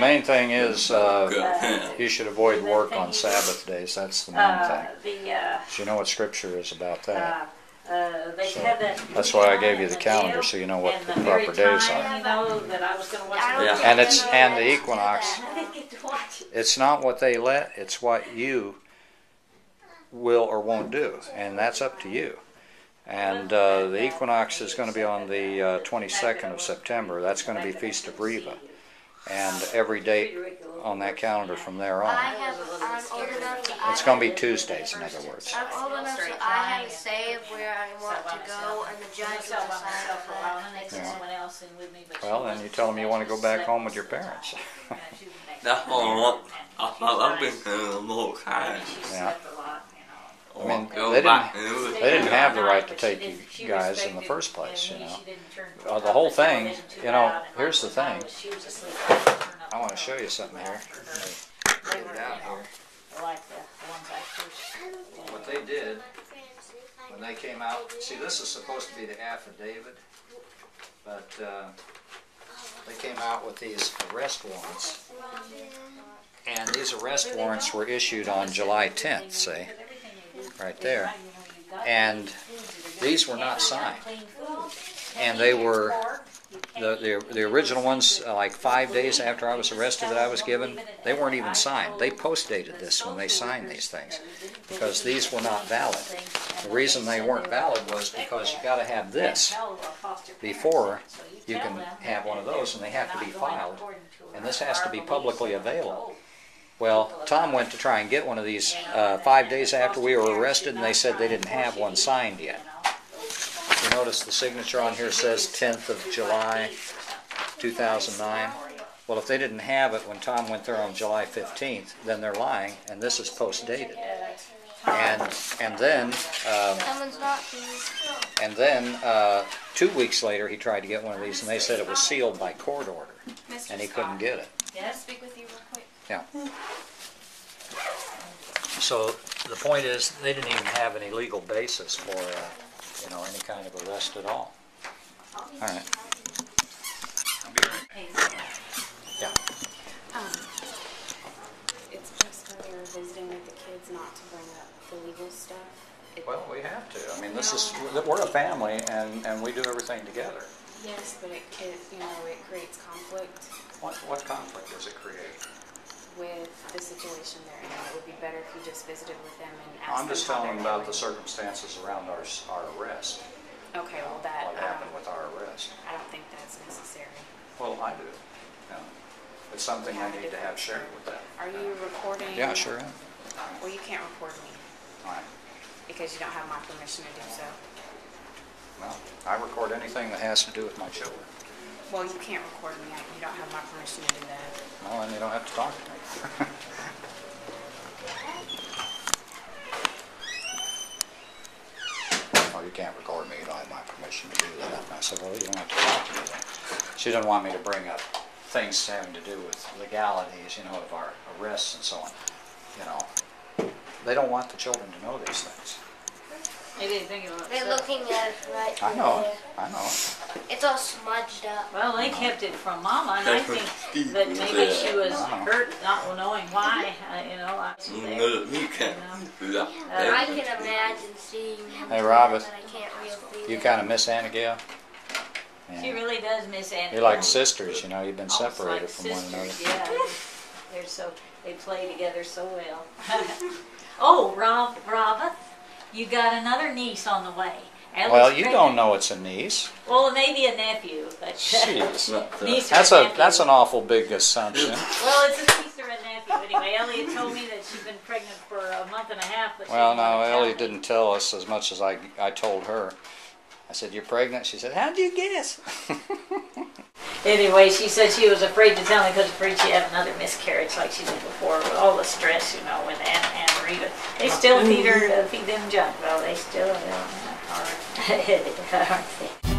main thing is you should avoid work on Sabbath days. That's the main thing. So you know what Scripture is about that. So that's why I gave you the calendar, so you know what the proper days are. And the equinox. It's not what they let; it's what you will or won't do, and that's up to you. And the equinox is going to be on the 22nd of September. That's going to be Feast of Reva, and every date on that calendar from there on. I'm old enough that it's going to be Tuesdays, in other words. I'm old enough so I have a say of where I want to go, and the judge will decide that. Well, then you tell them you want to go back home with your parents. That's what I've been doing the whole time. Yeah. I mean, they didn't have the right to take you guys in the first place, you know. The whole thing, you know, here's the thing. I want to show you something here. Get it out here. What they did when they came out, see, this is supposed to be the affidavit, but they came out with these arrest warrants. And these arrest warrants were issued on July 10th, see? Right there, and these were not signed, and they were the original ones, like 5 days after I was arrested that I was given. They weren't even signed. They post-dated this when they signed these things because these were not valid. The reason they weren't valid was because you got to have this before you can have one of those, and they have to be filed, and this has to be publicly available. Well, Tom went to try and get one of these 5 days after we were arrested, and they said they didn't have one signed yet. You notice the signature on here says 10th of July, 2009. Well, if they didn't have it when Tom went there on July 15th, then they're lying, and this is post-dated. And then 2 weeks later, he tried to get one of these, and they said it was sealed by court order, and he couldn't get it. Can I speak with you real quick? Yeah. So the point is, they didn't even have any legal basis for, you know, any kind of arrest at all. All right. I'll be right. Yeah. It's just when you're visiting with the kids not to bring up the legal stuff. Well, we have to. I mean, we're a family, and we do everything together. Yes, but it creates conflict. What conflict does it create? With the situation they're in, it would be better if you just visited with them and asked them. I'm just telling them about the circumstances around our arrest. Okay, well what happened with our arrest? I don't think that's necessary. Well, I do. Yeah. It's something I need to have shared with them. Are you recording? Yeah, sure am. Well, you can't record me. Why? Because you don't have my permission to do so. Well, I record anything that has to do with my children. Well, you can't record me. You don't have my permission to do that. Well, then you don't have to talk to me. Well, you can't record me. You don't have my permission to do that. And I said, well, you don't have to talk to me then. She didn't want me to bring up things having to do with legalities, you know, of our arrests and so on. You know, they don't want the children to know these things. They didn't think about it. They're looking at it right I know there. it. I know it. It's all smudged up. Well, they kept it from Mama, and I think that maybe she was hurt, not knowing why. You know, I was there. You can't do that. I can imagine seeing him. Hey, Robert, but I can't really feel you it. kind of miss Anna Gail? Yeah. She really does miss Aunt. You're like sisters, you know. You've been Almost separated like from one another. sisters, yeah. They play together so well. Oh, Robert, you got another niece on the way. Ellie's Well, you pregnant. don't know it's a niece. Well, maybe a nephew, but Jeez. niece or nephew. That's an awful big assumption. Well, it's a niece or a nephew anyway. Ellie had told me that she'd been pregnant for a month and a half, but Well, she no, didn't want to tell Ellie me. didn't tell us as much as I told her. I said, "You're pregnant?" She said, "How'd you guess?" Anyway, she said she was afraid to tell me because afraid she'd have another miscarriage like she did before with all the stress, you know, with Aunt Rita. They still feed them junk, though. They still are hard-headed, aren't they?